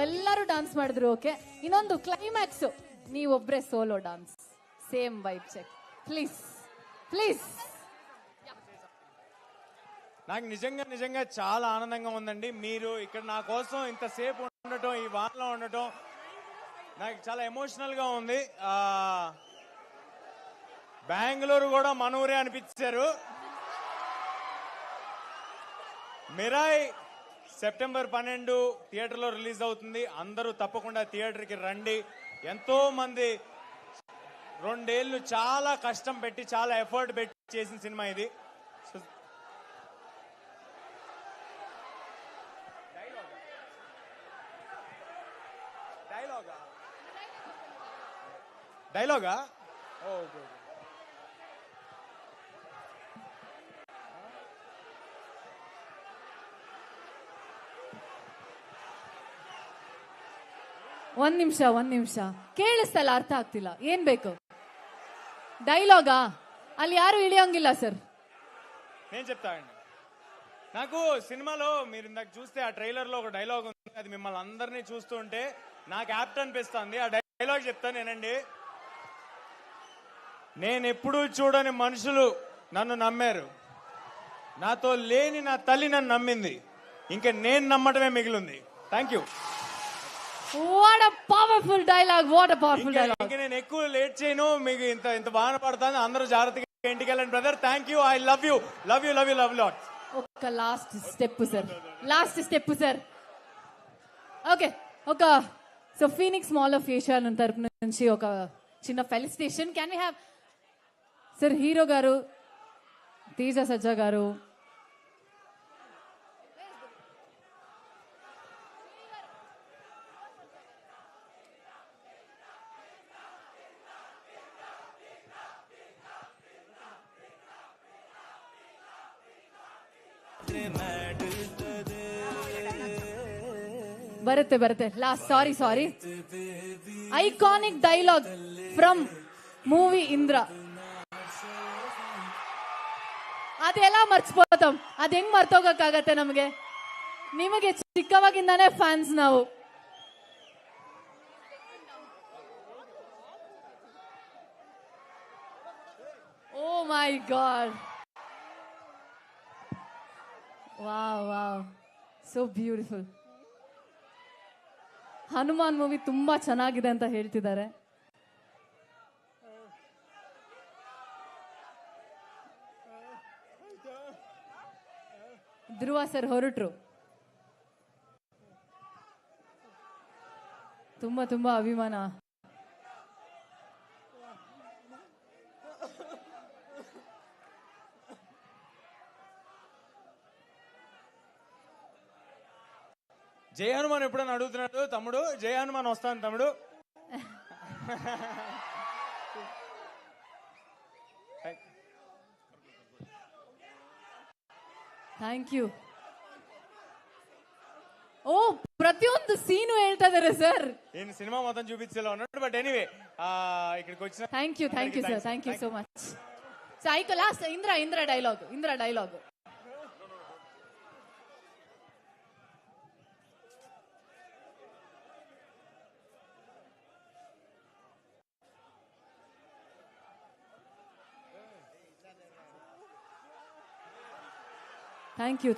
ಎಲ್ಲರೂ ಡಾನ್ಸ್ ಮಾಡಿದ್ರು. ಓಕೆ, ಇನ್ನೊಂದು ಕ್ಲೈಮ್ಯಾಕ್ಸ್ ನೀವೊಬ್ರೆ solo dance, same vibe check please please. నాకు నిజంగా చాలా ఆనందంగా ఉందండి. మీరు ఇక్కడ నా కోసం ఇంతసేపు ఉండటం, ఈ వానలో ఉండటం నాకు చాలా ఎమోషనల్ గా ఉంది. బెంగళూరు కూడా మన ఊరే అనిపించారు. మిరాయ్ సెప్టెంబర్ 12 థియేటర్లో రిలీజ్ అవుతుంది. అందరూ తప్పకుండా థియేటర్కి రండి. ఎంతో మంది 2 ఏళ్ళు చాలా కష్టం పెట్టి, చాలా ఎఫర్ట్ పెట్టి చేసిన సినిమా ఇది. డైలాగా ఓకే. ಒಂದ್ ನಿಮಿಷ ಕೇಳಿಸ್ತಲ್ಲ, ಅರ್ಥ ಆಗ್ತಿಲ್ಲ. ಏನ್ ಬೇಕು? ಡೈಲಾಗಾ? ಅಲ್ಲಿ ಯಾರು ಇಳಿಯೋಂಗಿಲ್ಲ ಸರ್. నేను చెప్తానండి. నాకు సినిమాలో మీరు ఇందాక చూస్తే ఆ ట్రైలర్ లో ఒక డైలాగ్ ఉంది. అది మిమ్మల్ని అందరినీ చూస్తూ ఉంటే నాకు యాప్ట్ అనిపిస్తుంది. ఆ డైలాగ్ చెప్తాను నేనండి. నేను ఎప్పుడూ చూడని మనుషులు నన్ను నమ్మారు, నాతో లేని నా తల్లి నన్ను నమ్మింది, ఇంకా నేను నమ్మటమే మిగిలింది. Thank you. What a powerful dialogue, what a powerful dialogue. ఇంకా నేను ఎక్కువ లేట్ చేయను. మీకు ఇంత బాధ పడతాను. అందరూ జాగ్రత్తగా ఇంటికి వెళ్ళండి brother. Thank you. I love you love you love you love lot. ఒక లాస్ట్ స్టెప్ సార్. ఓకే, ఒక so Phoenix mall of Asia తరపు నుంచి ఒక చిన్న felicitation. Can we have sir hero garu, Teja Sajja garu, ಬರುತ್ತೆ last. Sorry iconic dialogue from movie Indra. ಅದೆಲ್ಲ ಮರ್ಚಿపోతాం. ಅದ್ ಹೆಂಗ್ ಮರ್ತೋಗಕ್ಕಾಗತ್ತೆ ನಮಗೆ? ನಿಮಗೆ ಚಿಕ್ಕವಾಗಿಂದಾನೇ ಫ್ಯಾನ್ಸ್ ನಾವು. Oh my god, wow, so beautiful. Hanuman movie ತುಂಬಾ ಚೆನ್ನಾಗಿದೆ ಅಂತ ಹೇಳ್ತಿದ್ದಾರೆ. ಧ್ರುವ ಸರ್ ಹೊರಟ್ರು. ತುಂಬಾ ಅಭಿಮಾನ. జై హనుమాన్ ఎప్పుడైనా అడుగుతున్నాడు తమ్ముడు. జై హనుమాన్ వస్తాను తమ్ముడు. Thank you. ಓ, ಪ್ರತಿಯೊಂದು ಸೀನು ಹೇಳ್ತಾ ಇದಾರೆ ಸರ್. ಏನು ಸಿನಿಮಾ ಮೊత్తం చూపించేలా ఉన్నాడు. బట్ ఎనీవే ఇక్కడికి వచ్చిన thank you sir, thank you so much. So ಐಕ last Indra dialogue.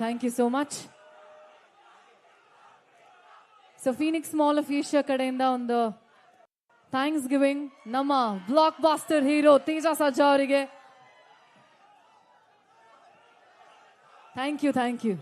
Thank you so much. So Phoenix Mall of Asia ಕಡೆಯಿಂದ ಒಂದು ಥ್ಯಾಂಕ್ಸ್ ಗಿವಿಂಗ್ ನಮ್ಮ blockbuster hero Teja Sajja ಅವರಿಗೆ. Thank you